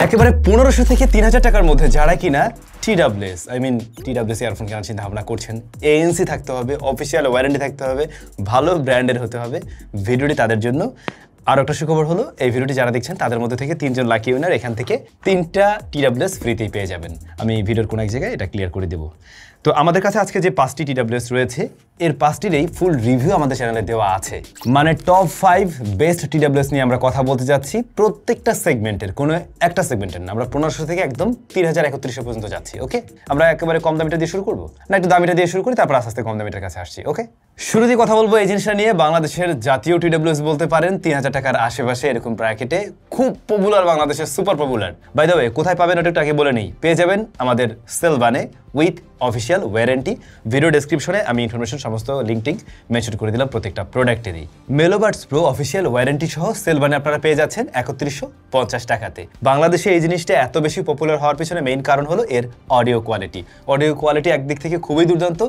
একেবারে 1500 থেকে 3000 টাকার মধ্যে যারা কিনা TWS TWS ইয়ারফোন কেনার চিন্তা ভাবনা করছেন, ANC থাকতে হবে, অফিসিয়াল ওয়ারেন্টি থাকতে হবে, ভালো ব্র্যান্ডের হতে হবে, ভিডিওটি তাদের জন্য। আর একটা সুখবর হলো, এই ভিডিওটি যারা দেখছেন তাদের মধ্যে থেকে 3 জন লাকি উইনার এখান থেকে 3টা TWS ফ্রিতেই পেয়ে যাবেন। আমি ভিডিওর কোনো এক জায়গায় এটা ক্লিয়ার করে দেবো। তো আমাদের কাছে আজকে যে 5টি TWS রয়েছে, এর 5টিরই ফুল রিভিউ আমাদের চ্যানেলে দেওয়া আছে। মানে টপ 5 বেস্ট TWS নিয়ে আমরা কথা বলতে যাচ্ছি। প্রত্যেকটা সেগমেন্টের, কোনো একটা সেগমেন্টের না, আমরা 1500 থেকে একদম 3000-3100 পর্যন্ত যাচ্ছি। ওকে, আমরা একেবারে কম দামিটা দিয়ে শুরু করবো না, একটু দামিটা দিয়ে শুরু করি, তারপর আস্তে আস্তে কম দামিটার কাছে আসছি। ওকে, শুরুতেই কথা বলবো এই জিনিসটা নিয়ে, বাংলাদেশের জাতীয় TWS বলতে পারেন, 3000 টাকার আশেপাশে এরকম ব্র্যাকেটে খুব পপুলার, বাংলাদেশের super popular. By the way, কোথায় পাবেন ওটা একটু আগে বলে নেই। পেয়ে যাবেন আমাদের সেলবানে উইথ অফিসিয়াল ওয়ারেন্টি। ভিডিও ডেসক্রিপশনে আমি ইনফরমেশন সমস্ত লিঙ্ক মেনশন করে দিলাম প্রত্যেকটা প্রোডাক্টেরই। মেলোবাডস প্রো অফিসিয়াল ওয়ারেন্টি সহ সেলবানে আপনারা পেয়ে যাচ্ছেন 3150 টাকাতে। বাংলাদেশে এই জিনিসটা এত বেশি পপুলার হওয়ার পিছনে মেইন কারণ হলো এর অডিও কোয়ালিটি। অডিও কোয়ালিটি একদিক থেকে খুবই দুর্দান্ত,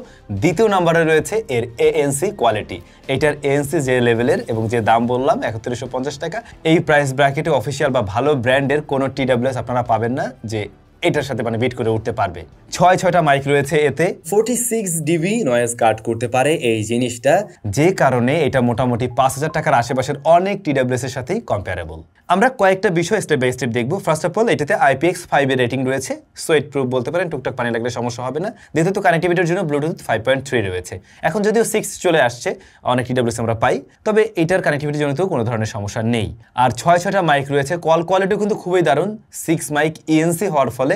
দ্বিতীয় নম্বরে রয়েছে এর ANC কোয়ালিটি। এটার ANC যে লেভেলের এবং যে দাম বললাম 3150 টাকা, এই প্রাইস ব্র্যাকেটে অফিসিয়াল বা ভালো ব্র্যান্ডের কোনো TWS আপনারা পাবেন না যে এটার সাথে মানে বিট করে উঠতে পারবে। 6টা মাইক রয়েছে এতে, 46 dB নয়েজ কাট করতে পারে এই জিনিসটা, যে কারণে এটা মোটামুটি 5000 টাকার আশেপাশের অনেক TWS এর সাথেই কম্পারেবল। আমরা কয়েকটা বিষয় স্টেপ বাই স্টেপ দেখবো। ফার্স্ট অফ অল, এটাতে IPX5 এর রেটিং রয়েছে, সোয়েট প্রুফ বলতে পারেন, টুকটাক পানি লাগলে সমস্যা হবে না। দ্বিতীয়ত কানেক্টিভিটির জন্য ব্লুটুথ 5.3 রয়েছে। এখন যদিও 6 চলে আসছে, অনেক TWS আমরা পাই, তবে এটার কানেক্টিভিটি জনিত কোনো ধরনের সমস্যা নেই। আর 6টা মাইক রয়েছে, কল কোয়ালিটিও কিন্তু খুবই দারুণ। 6 মাইক ANC হওয়ার ফলে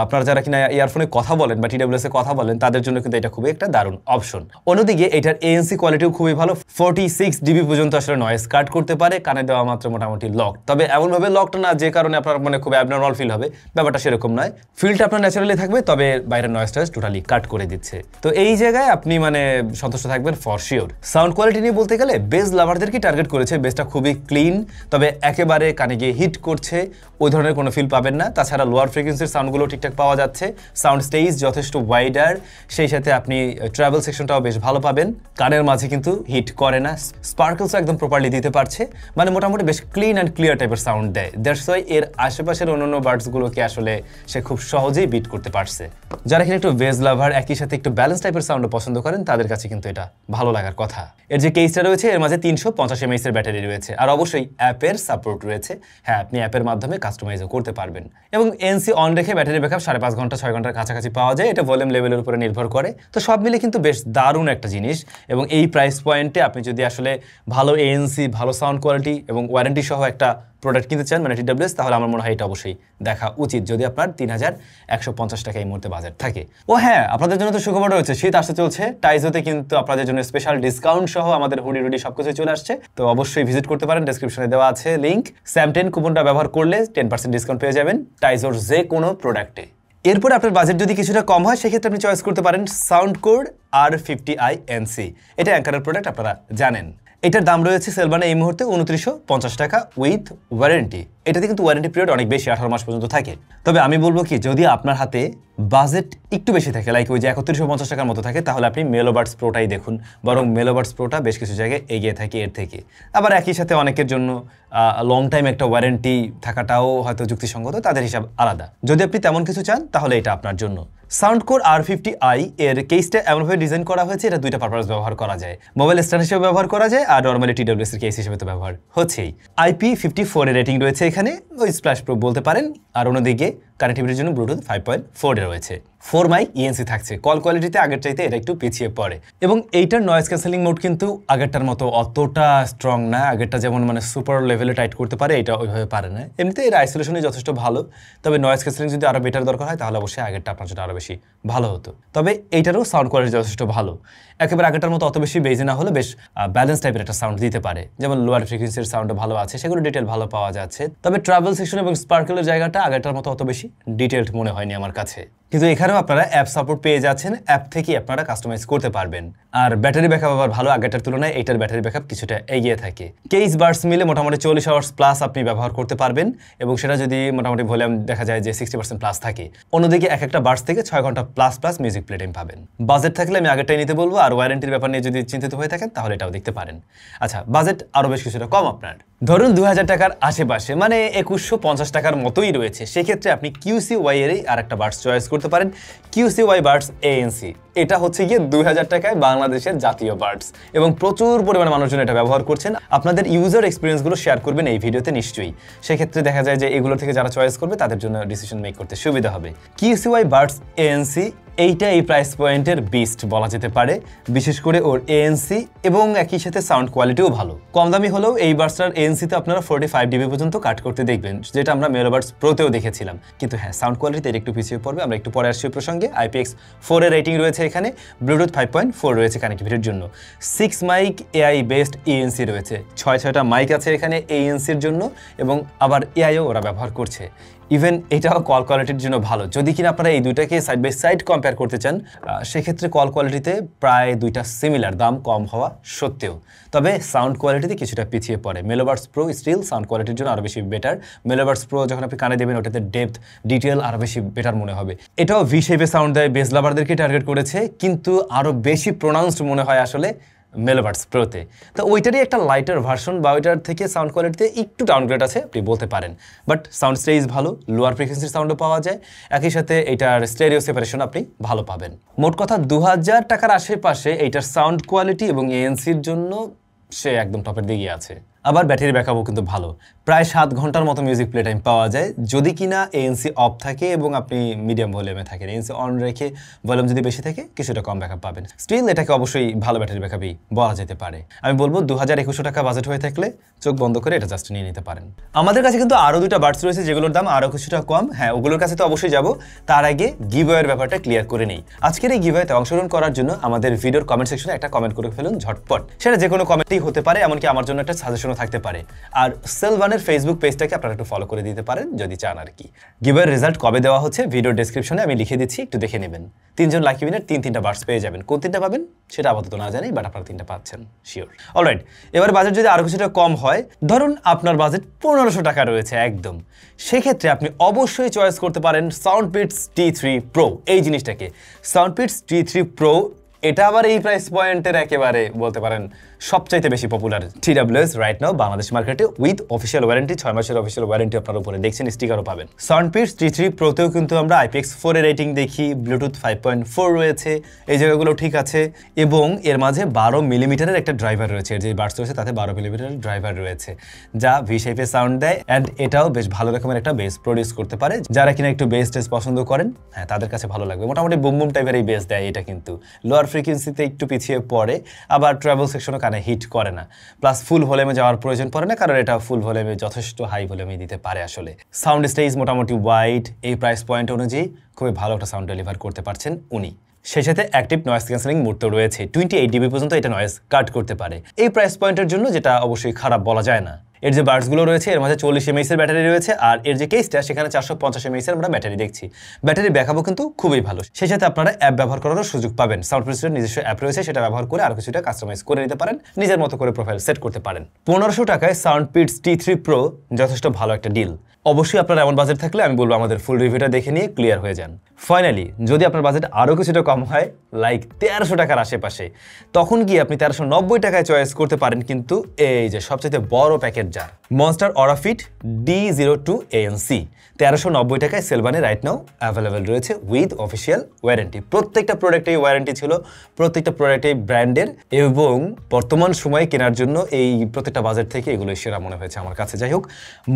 আপনারা যারা কিনা ইয়ারফোনে কথা বলেন বা TWS এ কথা বলেন, তাদের জন্য কিন্তু এটা খুবই একটা দারুণ অপশন। অন্যদিকে এটার ANC কোয়ালিটিও খুবই ভালো, 46 dB পর্যন্ত আসলে নয়েজ কাট করতে পারে, কানে দেওয়া মাত্র মোটামুটি লক। তবে এমনভাবে লকটা না যে কারণে আপনার মানে খুব অ্যাবনর্মাল ফিল হবে, ব্যাপারটা সেরকম নয়। ফিলটা আপনার ন্যাচারালি থাকবে, তবে বাইরের নয়েজটা টোটালি কাট করে দিচ্ছে। তো এই জায়গায় আপনি মানে সন্তুষ্ট থাকবেন ফর শিওর। সাউন্ড কোয়ালিটি নিয়ে বলতে গেলে বেস লাভারদেরকে টার্গেট করেছে। বেসটা খুবই ক্লিন, তবে একেবারে কানে গিয়ে হিট করছে ওই ধরনের কোনো ফিল পাবেন না। তাছাড়া লোয়ার ফ্রিকোয়েন্সির সাউন্ডগুলো ঠিকঠাক পাওয়া যাচ্ছে, সাউন্ড স্টেজ যথেষ্ট ওয়াইডার, সেই সাথে আপনি ট্রাভেল সেকশনটাও বেশ ভালো পাবেন। কানের মাঝে কিন্তু হিট করে না, স্পার্কলসও একদম প্রপারলি দিতে পারছে, মানে মোটামুটি বেশ ক্লিন অ্যান্ড ক্লিয়ার টাইপের সাউন্ড দেয়। দ্যাটস ওয়াই এর আশেপাশের অন্যান্য বার্ডসগুলোকে আসলে সে খুব সহজেই বিট করতে পারছে। যারা এখানে একটু বেস লাভার, একই সাথে একটু ব্যালেন্স টাইপের সাউন্ডও পছন্দ করেন, তাদের কাছে কিন্তু এটা ভালো লাগার কথা। এর যে কেসটা রয়েছে, এর মাঝে 350 mAh এর ব্যাটারি রয়েছে, আর অবশ্যই অ্যাপের সাপোর্ট রয়েছে। হ্যাঁ, আপনি অ্যাপের মাধ্যমে কাস্টমাইজও করতে পারবেন। এবং NC অন রেখে ব্যাটারি ব্যাকআপ 5.5 ঘন্টা 6 ঘন্টার কাছাকাছি পাওয়া যায়। এটা ভলিউম লেভেলের উপরে নির্ভর করে। তো সব মিলে কিন্তু বেশ দারুণ একটা জিনিস। এবং এই প্রাইস পয়েন্টে আপনি যদি আসলে ভালো ANC, ভালো সাউন্ড কোয়ালিটি এবং ওয়ারেন্টি সহ একটা প্রোডাক্ট কিনতে চান, মানে TWS, তাহলে আমার মনে হয় এটা অবশ্যই দেখা উচিত, যদি আপনার 3150 টাকা এই মুহূর্তে বাজেট থাকে। ও হ্যাঁ, আপনাদের জন্য তো সুখবর রয়েছে, শীত আসতে চলছে। টাইজোতে কিন্তু আপনাদের জন্য স্পেশাল ডিসকাউন্ট সহ আমাদের হুডি সবকিছু চলে আসছে। তো অবশ্যই ভিজিট করতে পারেন, ডেসক্রিপশনে দেওয়া আছে লিঙ্ক। SAM10 কুপনটা ব্যবহার করলে 10% ডিসকাউন্ট পেয়ে যাবেন টাইজোর যে কোনো প্রোডাক্টে। এরপর আপনার বাজেট যদি কিছুটা কম হয়, সেক্ষেত্রে আপনি চয়েস করতে পারেন সাউন্ডকোর R50i NC। এটা অ্যাঙ্কারের প্রোডাক্ট, আপনারা জানেন। এটার দাম রয়েছে সেলবানে এই মুহূর্তে 2950 টাকা উইথ ওয়ারেন্টি। এটাতে কিন্তু ওয়ারেন্টি পিরিয়ড অনেক বেশি, 18 মাস পর্যন্ত থাকে। তবে আমি বলবো কি, যদি আপনার হাতে বাজেট একটু বেশি থাকে, লাইক ওই যে 3150 টাকার মতো থাকে, তাহলে আপনি মেলোবাডস প্রোটাই দেখুন। বরং মেলোবাডস প্রোটা বেশ কিছু জায়গায় এগিয়ে থাকে এর থেকে। আবার একই সাথে অনেকের জন্য লং টাইম একটা ওয়ারেন্টি থাকাটাও হয়তো যুক্তিসঙ্গত, তাদের হিসাব আলাদা। যদি আপনি তেমন কিছু চান, তাহলে এটা আপনার জন্য। সাউন্ডকোর R50i এর কেসটা এমনভাবে ডিজাইন করা হয়েছে, এটা দুইটা পারপাস ব্যবহার করা যায়। মোবাইল স্ট্যান্ড হিসেবে ব্যবহার করা যায়, আর নর্মালি TWS এর কেস হিসেবে তো ব্যবহার হচ্ছেই। IP54 এর রেটিং রয়েছে এখানে, ওই স্প্ল্যাশ প্রুফ বলতে পারেন। আর অন্যদিকে কানেক্টিভিটির জন্য ব্লুটুথ 5.4 এ রয়েছে। 4 মাইক ENC থাকছে। কল কোয়ালিটিতে আগের চাইতে এটা একটু পিছিয়ে পড়ে, এবং এইটার নয়েজ ক্যান্সেলিং মোড কিন্তু আগেরটার মতো অতটা স্ট্রং না। আগেরটা যেমন মানে সুপার লেভেলে টাইট করতে পারে, এটা ওইভাবে পারে না। এমনিতে এর আইসোলেশনই যথেষ্ট ভালো, তবে নয়েজ ক্যান্সেলিং যদি আরও বেটার দরকার হয়, তাহলে অবশ্যই আগেরটা আপনার জন্য আরও বেশি ভালো হতো। তবে এইটারও সাউন্ড কোয়ালিটি যথেষ্ট ভালো, একেবারে আগেরটার মতো অত বেশি বেজে না হলে বেশ ব্যালেন্স টাইপের একটা সাউন্ড দিতে পারে। যেমন লোয়ার ফ্রিকোয়েন্সির সাউন্ড ভালো আছে, সেগুলো ডিটেল ভালো পাওয়া যাচ্ছে। তবে ট্রাভেল সেকশন এবং স্পার্কেলের জায়গাটা আগেরটার মতো অত বেশি ডিটেলড মনে হয়নি আমার কাছে। কিন্তু এখানেও আপনারা অ্যাপ সাপোর্ট পেয়ে যাচ্ছেন, অ্যাপ থেকে আপনারা কাস্টমাইজ করতে পারবেন। আর ব্যাটারি ব্যাকআপ আবার ভালো, আগেরটার তুলনায় এটার ব্যাটারি ব্যাকআপ কিছুটা এগিয়ে থাকে। কেস বার্স মিলে মোটামুটি 40 আওয়ার্স প্লাস আপনি ব্যবহার করতে পারবেন, এবং সেটা যদি মোটামুটি ভলিউম দেখা যায় যে 60% প্লাস থাকে। অন্যদিকে এক একটা বার্স থেকে 6 ঘন্টা প্লাস মিউজিক প্লে টাইম পাবেন। বাজেট থাকলে আমি আগেরটাই নিতে বলবো, আর ওয়ারেন্টির ব্যাপার নিয়ে যদি চিন্তিত হয়ে থাকেন, তাহলে এটাও দেখতে পারেন। আচ্ছা, বাজেট আরও বেশ কিছুটা কম আপনার, ধরুন 2000 টাকার আশেপাশে মানে 2150 টাকার মতোই রয়েছে, সেক্ষেত্রে আপনি QCY এরই আর একটা বাডস চয়েস করতে পারেন, QCY বাডস ANC। এটা হচ্ছে গিয়ে 2000 টাকায় বাংলাদেশের জাতীয় বাডস এবং প্রচুর পরিমাণে মানুষজন এটা ব্যবহার করছেন। আপনাদের ইউজার এক্সপিরিয়েন্সগুলো শেয়ার করবেন এই ভিডিওতে নিশ্চয়ই, সেক্ষেত্রে দেখা যায় যে এগুলো থেকে যারা চয়েস করবে তাদের জন্য ডিসিশন মেক করতে সুবিধা হবে। QCY বাডস ANC এইটা এই প্রাইস পয়েন্টের বিস্ট বলা যেতে পারে, বিশেষ করে ওর ANC এবং একই সাথে সাউন্ড কোয়ালিটিও ভালো। কম দামি হলেও এই বাডসটার ANC-তে আপনারা 45 dB পর্যন্ত কাট করতে দেখবেন, যেটা আমরা মেলোবাডস প্রোতেও দেখেছিলাম। কিন্তু হ্যাঁ, সাউন্ড কোয়ালিটিতে একটু পিছিয়ে পড়বে, আমরা একটু পরে আসছি প্রসঙ্গে। IPX4 এর রেটিং রয়েছে এখানে, ব্লুটুথ 5.4 রয়েছে কানেক্টিভিটির জন্য, 6 মাইক AI বেসড ANC রয়েছে, 6টা মাইক আছে এখানে ANC-র জন্য এবং আবার AIও ওরা ব্যবহার করছে। ইভেন এটাও কল কোয়ালিটির জন্য ভালো। যদি কিনা আপনারা এই দুইটাকে সাইড বাই সাইড কম্পেয়ার করতে চান, সেক্ষেত্রে কল কোয়ালিটিতে প্রায় দুইটা সিমিলার, দাম কম হওয়া সত্ত্বেও। তবে সাউন্ড কোয়ালিটিতে কিছুটা পিছিয়ে পড়ে। মেলোবাডস প্রো স্টিল সাউন্ড কোয়ালিটির জন্য আরও বেশি বেটার। মেলোবাডস প্রো যখন আপনি কানে দেবেন ওটাতে ডেপথ ডিটেল আরও বেশি বেটার মনে হবে। এটাও ভি শেপে সাউন্ড দেয়, বেস লাভারদেরকে টার্গেট করেছে, কিন্তু আরও বেশি প্রোনাউন্সড মনে হয় আসলে মেলোবাডস প্রোতে। তো ওইটারই একটা লাইটার ভার্সন বা ওইটার থেকে সাউন্ড কোয়ালিটিতে একটু ডাউনগ্রেড আছে আপনি বলতে পারেন, বাট সাউন্ড স্টেজ ভালো, লোয়ার ফ্রিকোয়েন্সির সাউন্ডও পাওয়া যায়, একই সাথে এটার স্টেরিও সেপারেশন আপনি ভালো পাবেন। মোট কথা 2000 টাকার আশেপাশে এইটার সাউন্ড কোয়ালিটি এবং ANC-র জন্য সে একদম টপের দিকে আছে। আবার ব্যাটারি ব্যাকআপও কিন্তু ভালো, প্রায় 7 ঘন্টার মতো মিউজিক প্লে টাইম পাওয়া যায়, যদি কিনা ANC অফ থাকে এবং আপনি মিডিয়াম ভলিউমে থাকেন। ANC অন রেখে ভলিউম যদি বেশি থাকে কিছুটা কম ব্যাকআপ পাবেন। স্টিল এটাকে অবশ্যই ভালো ব্যাটারি ব্যাকআপই বলা যেতে পারে। আমি বলবো 2000-2100 টাকা বাজেট হয়ে থাকলে চোখ বন্ধ করে এটা জাস্ট নিয়ে নিতে পারেন। আমাদের কাছে কিন্তু আরও দুইটা বাডস রয়েছে যেগুলোর দাম আরও কিছুটা কম। হ্যাঁ, ওগুলোর কাছে তো অবশ্যই যাব, তার আগে গিভওয়ের ব্যাপারটা ক্লিয়ার করে নেই। আজকের এই গিভওয়েতে অংশগ্রহণ করার জন্য আমাদের ভিডিওর কমেন্ট সেকশনে একটা কমেন্ট করে ফেলুন ঝটপট। সেটা যে কোনো কমেন্টই হতে পারে, এমনকি আমার জন্য একটা সাজেশনও থাকতে পারে। আর সেলভানের ফেসবুক পেজটাকে আপনারা একটু ফলো করে দিতে পারেন যদি চান আর কি। গিভওয়ের রেজাল্ট কবে দেওয়া হচ্ছে ভিডিও ডেসক্রিপশনে আমি লিখে দিচ্ছি, একটু দেখে নেবেন। 3 জন লাকি উইনার 3টা বাডস পেয়ে যাবেন। কোন 3টা পাবেন সেটা আপাতত না জানি, বাট আপনারা 3টা পাচ্ছেন শিওর। অলরাইট, এবার বাজেট যদি আরো কিছুটা কম হয়, ধরুন আপনার বাজেট 1500 টাকা রয়েছে একদম, সেক্ষেত্রে আপনি অবশ্যই চয়েস করতে পারেন সাউন্ডবিটস T3 Pro এই জিনিসটাকে। সাউন্ডবিটস T3 Pro এটা আবার এই প্রাইস পয়েন্টের একেবারে বলতে পারেন সবচাইতে বেশি popular TWS right now Bangladesh মার্কেটে, উইথ অফিসিয়াল ওয়ারেন্টি, 6 মাসের অফিসিয়াল ওয়ারেন্টি আপনার উপরে দেখছেন, স্টিকারও পাবেন। সাউন্ডবিটস T3 Proতেও কিন্তু আমরা IPX4 এর রেটিং দেখি, ব্লুটুথ 5.4 রয়েছে, এই জায়গাগুলো ঠিক আছে এবং এর মাঝে 12 মিলিমিটারের একটা ড্রাইভার রয়েছে। এর যে বাডস রয়েছে তাতে 12 মিলিমিটারের ড্রাইভার রয়েছে, যা ভি শেপে সাউন্ড দেয় অ্যান্ড এটাও বেশ ভালো রকমের একটা বেস প্রডিউস করতে পারে। যারা কিনা একটু বেস টেস পছন্দ করেন, হ্যাঁ তাদের কাছে ভালো লাগবে। মোটামুটি বুম বুম টাইপের এই বেস দেয় এটা, কিন্তু লোয়ার ফ্রিকোয়েন্সিতে একটু পিছিয়ে পড়ে, আবার ট্রাভেল সেকশনও কানে হিট করে না, প্লাস ফুল ভলিউমে যাওয়ার প্রয়োজন পড়ে না, কারণ এটা ফুল ভলিউমে যথেষ্ট হাই ভলিউমে দিতে পারে আসলে। সাউন্ড স্টেজ মোটামুটি ওয়াইড, এই প্রাইস পয়েন্ট অনুযায়ী খুবই ভালো একটা সাউন্ড ডেলিভার করতে পারছেন উনি। সেই সাথে অ্যাক্টিভ নয়েজ ক্যান্সেলিং মোড তো রয়েছে, 28 dB পর্যন্ত এটা নয়েজ কাট করতে পারে এই প্রাইস পয়েন্টের জন্য, যেটা অবশ্যই খারাপ বলা যায় না। এর যে বাডসগুলো রয়েছে এর মাঝে 40 mAh এর ব্যাটারি রয়েছে, আর এর যে কেসটা সেখানে 450 mAh এর আমরা ব্যাটারি দেখছি। ব্যাটারি ব্যাকআপও কিন্তু খুবই ভালো। সেই সাথে আপনারা অ্যাপ ব্যবহার করারও সুযোগ পাবেন। সাউন্ডবিটসের নিজস্ব অ্যাপ রয়েছে, সেটা ব্যবহার করে আরো কিছুটা কাস্টমাইজ করে নিতে পারেন, নিজের মতো করে প্রোফাইল সেট করতে পারেন। 1500 টাকায় সাউন্ডবিটস T3 Pro যথেষ্ট ভালো একটা ডিল। অবশ্যই আপনার এমন বাজেট থাকলে আমি বলবো আমাদের ফুল রিভিউটা দেখে নিয়ে ক্লিয়ার হয়ে যান। ফাইনালি যদি আপনার বাজেট আরও কিছুটা কম হয়, লাইক 1300 টাকার আশেপাশে, তখন গিয়ে আপনি 1390 টাকায় চয়েস করতে পারেন কিন্তু এই যে সবচেয়ে বড় প্যাকেট জার মনস্টার অরাফিট D02 ANC। 1390 টাকায় সেলভানে রাইট নাও অ্যাভেলেবেল রয়েছে উইথ অফিসিয়াল ওয়ারেন্টি। প্রত্যেকটা প্রোডাক্টেই ওয়ারেন্টি ছিল, প্রত্যেকটা প্রোডাক্টেই ব্র্যান্ডের, এবং বর্তমান সময়ে কেনার জন্য এই প্রত্যেকটা বাজার থেকে এগুলো সেরা মনে হয়েছে আমার কাছে। যাই হোক,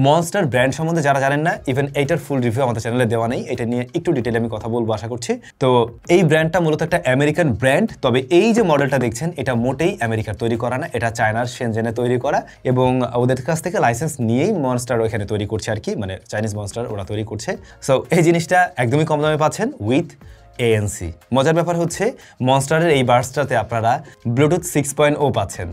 মনস্টার ব্র্যান্ড সম্বন্ধে যারা জানেন না, ইভেন এইটার ফুল রিভিউ আমাদের চ্যানেলে দেওয়া নেই, এটা নিয়ে একটু ডিটেইলে আমি কথা বলবো আশা করছি। তো এই ব্র্যান্ডটা মূলত একটা আমেরিকান ব্র্যান্ড, তবে এই যে মডেলটা দেখছেন এটা মোটেই আমেরিকার তৈরি করা না, এটা চায়নার শেনজেনে তৈরি করা, এবং ওদের কাছ থেকে লাইসেন্স নিয়েই মনস্টার ওখানে তৈরি করছে আর কি, মানে চাইনিজ মনস্টার ওরা তৈরি করছে। সো এই জিনিসটা একদমই কম দামে পাচ্ছেন উইথ ANC। মজার ব্যাপার হচ্ছে মনস্টারের এই বাডসটাতে আপনারা ব্লুটুথ 6.0 পাচ্ছেন,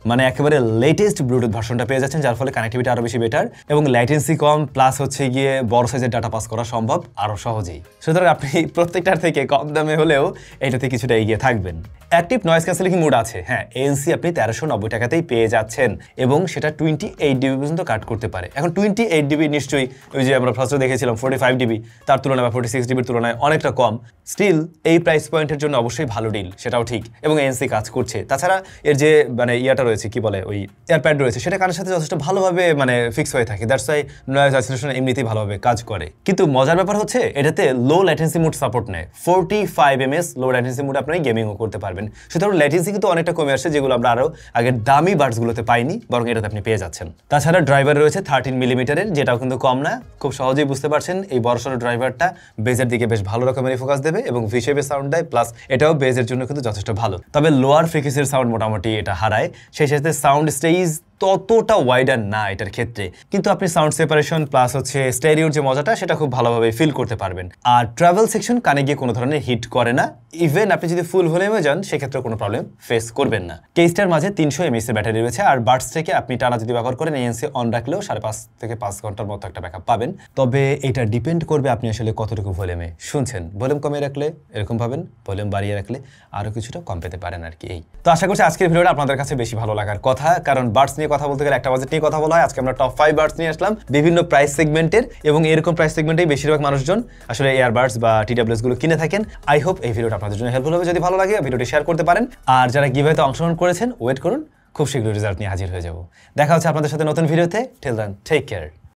মানে একেবারে লেটেস্ট ব্লুটুথ ভার্সনটা পেয়ে যাচ্ছেন, যার ফলে কানেক্টিভিটি আরো বেশি বেটার এবং ল্যাটেন্সি কম, প্লাস হচ্ছে গিয়ে বড় সাইজের ডাটা পাস করা সম্ভব আরো সহজেই। সুতরাং আপনি প্রত্যেকটার থেকে কম দামে হলেও এটাতে কিছুটা এগিয়ে থাকবেন। অ্যাক্টিভ নয়েজ ক্যান্সেলিং মোড আছে, হ্যাঁ ANC আপনি 1390 টাকাতেই পেয়ে যাচ্ছেন এবং সেটা 28 dB পর্যন্ত কাট করতে পারে। এখন 28 dB নিশ্চয়ই ওই যে আমরা ফার্স্টে দেখেছিলাম 45 dB, তার তুলনায় বা 46 dB তুলনায় অনেকটা কম। স্টিল এই প্রাইস পয়েন্টের জন্য অবশ্যই ভালো ডিল, সেটাও ঠিক, এবং ANC কাজ করছে। তাছাড়া এর যে মানে ইয়াটা রয়েছে রয়েছে কি বলে ওই এয়ারপ্যাড রয়েছে সেটা কানের সাথে যথেষ্ট ভালোভাবে মানে ফিক্স হয়ে থাকে, দ্যাটস ওয়াই নয়েজ আইসোলেশন এমনিতেই ভালোভাবে কাজ করে। কিন্তু মজার ব্যাপার হচ্ছে এটাতে লো ল্যাটেন্সি মোড সাপোর্ট নেয়, 45 ms লো ল্যাটেন্সি মোড আপনি গেমিংও করতে পারবেন। সুতরাং ল্যাটেন্সি কিন্তু অনেকটা কমে আসছে, যেগুলো আমরা আরও আগের দামি বাডসগুলোতে পাইনি, বরং এটাতে আপনি পেয়ে যাচ্ছেন। তাছাড়া ড্রাইভার রয়েছে 13 মিলিমিটারের, যেটাও কিন্তু কম না। খুব সহজেই বুঝতে পারছেন এই বড়সড় ড্রাইভারটা বেজের দিকে বেশ ভালো রকমের ফোকাস দেবে এবং ভি শেপের সাউন্ড দেয়, প্লাস এটাও বেজের জন্য কিন্তু যথেষ্ট ভালো। তবে লোয়ার ফ্রিকোয়েন্সির সাউন্ড মোটামুটি এটা হারায়, সেই সাথে সাউন্ড স্টেজ ততটা ওয়াইডার না এটার ক্ষেত্রে, কিন্তু আপনি সাউন্ড সেপারেশন প্লাস হচ্ছে স্টেরিওর যে মজাটা সেটা খুব ভালোভাবে ফিল করতে পারবেন। আর ট্রাভেল সেকশন কানে গিয়ে কোনো ধরনের হিট করে না, ইভেন আপনি যদি ফুল ভলিউমে যান সেক্ষেত্রে কোনো প্রবলেম ফেস করবেন না। কেসটার মাঝে 300 mAh এর ব্যাটারি রয়েছে, আর বাডস থেকে আপনি টানা যদি ব্যবহার করেন এএনসি অন রাখলেও 5.5 থেকে 5 ঘন্টার মতো একটা ব্যাকআপ পাবেন। তবে এটা ডিপেন্ড করবে আপনি আসলে কতটুকু ভলিউমে শুনছেন। ভলিউম কমিয়ে রাখলে এরকম পাবেন, ভলিউম বাড়িয়ে রাখলে আরও কিছুটা কম পেতে পারেন আর কি। এই তো আশা করছি আজকের ভিডিওটা আপনাদের কাছে বেশি ভালো লাগার কথা, কারণ বাডস নিয়ে কথা বলতে গেলে একটা বাজেট নিয়ে কথা বলা হয়। আজকে আমরা টপ 5 বাডস নিয়ে আসলাম বিভিন্ন প্রাইস সেগমেন্টের, এবং এরকম প্রাইস সেগমেন্টেই বেশিরভাগ মানুষজন আসলে এয়ারবাডস বা টিডাব্লিউএস গুলো কিনে থাকেন। আই হোপ এই ভিডিওটা আপনাদের জন্য হেল্পফুল হবে। যদি ভালো লাগে ভিডিওটি শেয়ার করতে পারেন, আর যারা গিভওয়েতে অংশগ্রহণ করেছেন ওয়েট করুন, খুব শীঘ্রই রেজাল্ট নিয়ে হাজির হয়ে যাব। দেখা হচ্ছে আপনাদের সাথে নতুন ভিডিওতে। Till then take care.